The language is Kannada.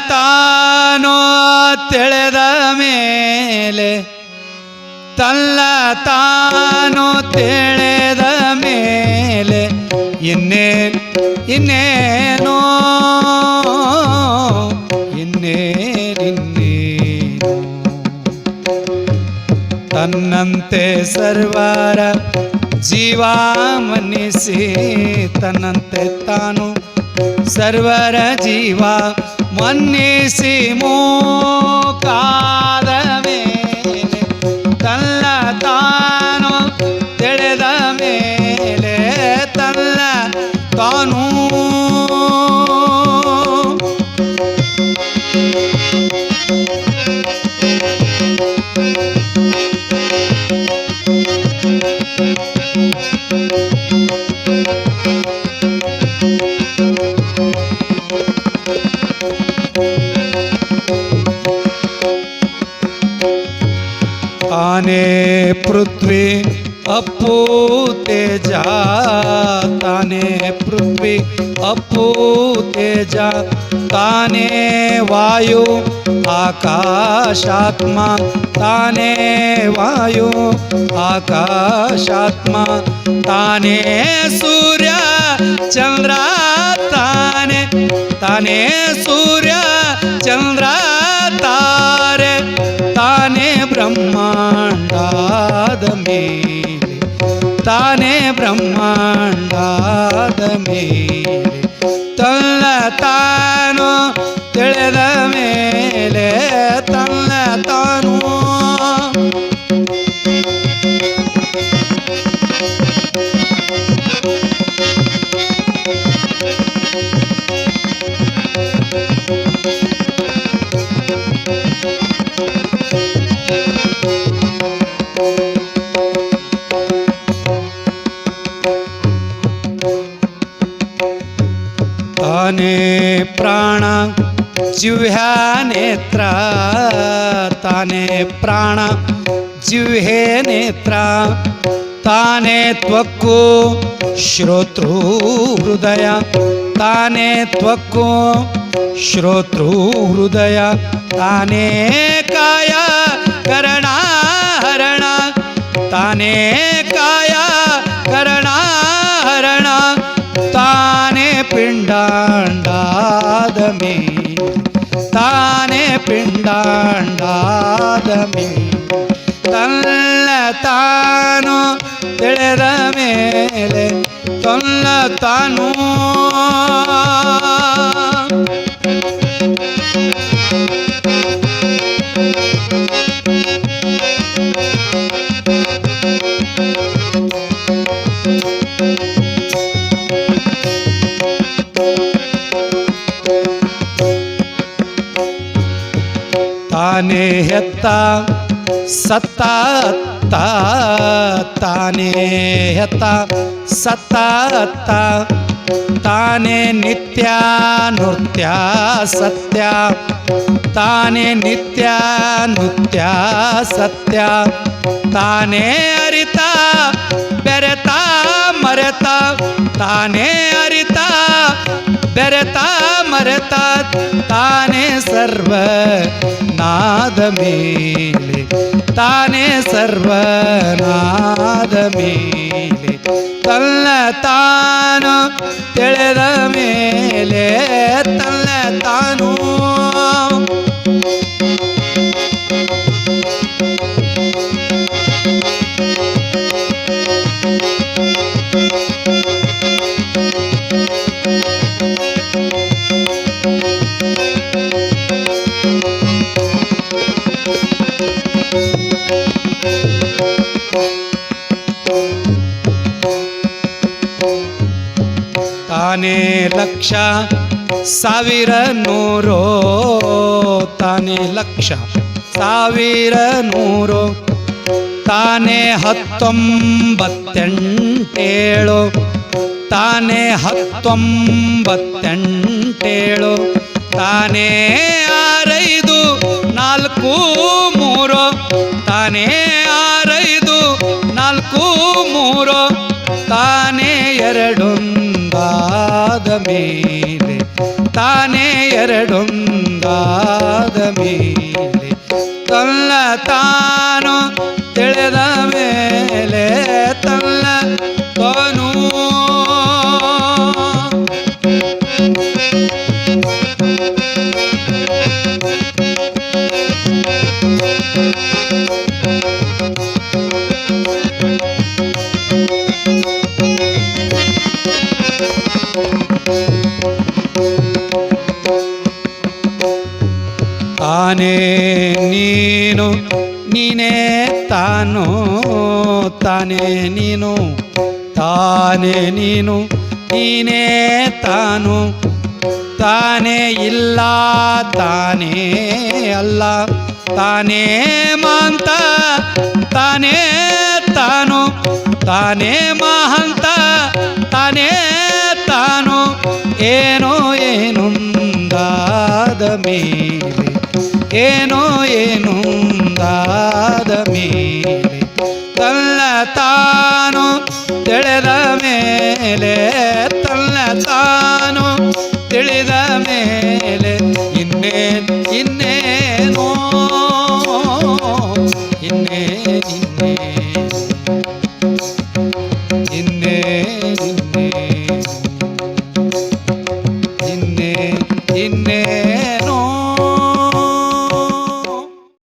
ತಾನೋ ತಿಳಿದ ಮೇಲೆ ತನ್ನ ತಾನೋ ತಿಳಿದ ಮೇಲೆ ಇನ್ನೇನೋ ಇನ್ನೇನೋ ತನ್ನಂತೆ ಸರ್ವರ ಜೀವ ಮನ್ನಿಸಿ ತನ್ನಂತೆ ತಾನು ಸರ್ವರ ಜೀವ ಮನ್ನಿಸಿ ಮೂಕಾದ ಮೇಲೆ ತನ್ನ ತಾನು ತಿಳಿದ ಮೇಲೆ ತನ್ನ ತಾನು ताने पृथ्वी अपू तेजा ताने पृथ्वी अपू तेजा ताने वायु आकाशात्मा ताने वायु आकाशात्मा ताने सूर्य चंद्र ताने ताने सूर्य चंद्र तारे ताने ब्रह्मांडाद मेले ताने ब्रह्मांडाद मेले तन्न तानो ತಿಳಿದ ಮೇಲೆ ತನ್ನ ತಾನು ताने प्राण जिह्वा नेत्र ताने प्राण जिह्वे नेत्र ताने त्वक्ಕು श्रोतृ हृदय ताने त्वक्ಕು श्रोतृ हृदय ताने काय करण हरण ताने काय करण हरण ताने पिंडांडाद मेले ताने पिंडांडाद मेले तन्न ताನು ತಿಳಿದ ಮೇಲೆ ತನ್ನ ತಾನು ತಾನೇ ಹೆತ್ತ ಸತ್ತ ಅತ್ತ ತಾನೇ ಹೆತ್ತ ಸತ್ತ ಅತ್ತ ತಾನೇ ನಿತ್ಯ ನೃತ್ಯ ಸತ್ಯ ತಾನೇ ನಿತ್ಯ ನೃತ್ಯ ಸತ್ಯ ತಾನೇ ಅರಿತ ಬೆರೆತ ಮರೆತ ತಾನೇ ಅರಿತ ಬೆರೆತ ಮರೆತ ತಾನೇ ಸರ್ವ ನಾದ ಮೇಲೆ ತಾನೇ ಸರ್ವನಾದ ಮೇಲೆ ತನ್ನ ತಾನು ತಿಳಿದ ಮೇಲೆ ತನ್ನ ತಾನು ತಾನೇ ಲಕ್ಷ ಸಾವಿರ ನೂರೋ ತಾನೇ ಲಕ್ಷ ಸಾವಿರ ನೂರೋ ತಾನೇ 19 ತಾನೇ 19 ತಾನೇ 6 5 4 3 ತಾನೇ 6 5 4 3 ತಾನೇ 2 ಮೇಲೆ ತಾನೇ ಎರಡೊಂದಾದ ಮೇಲೆ ತನ್ನ ತಾನು ತಿಳಿದ ಮೇಲೆ ತನ್ನ ತಾನು ತಾನೇ ನೀನು ನೀನೇ ತಾನು ತಾನೇ ನೀನು ತಾನೇ ನೀನು ನೀನೇ ತಾನು ತಾನೇ ಇಲ್ಲ ತಾನೇ ಅಲ್ಲ ತಾನೇ ಮಾಂತ ತಾನೇ ತಾನು ತಾನೇ ಮಹಂತ ತಾನೇ ತಾನು ಏನೋ ಏನುಂದಾದ ಮೇಲೆ ಏನೋ ಏನುಂದಾದ ಮೇಲೆ ತನ್ನ ತಾನು ತಿಳಿದ ಮೇಲೆ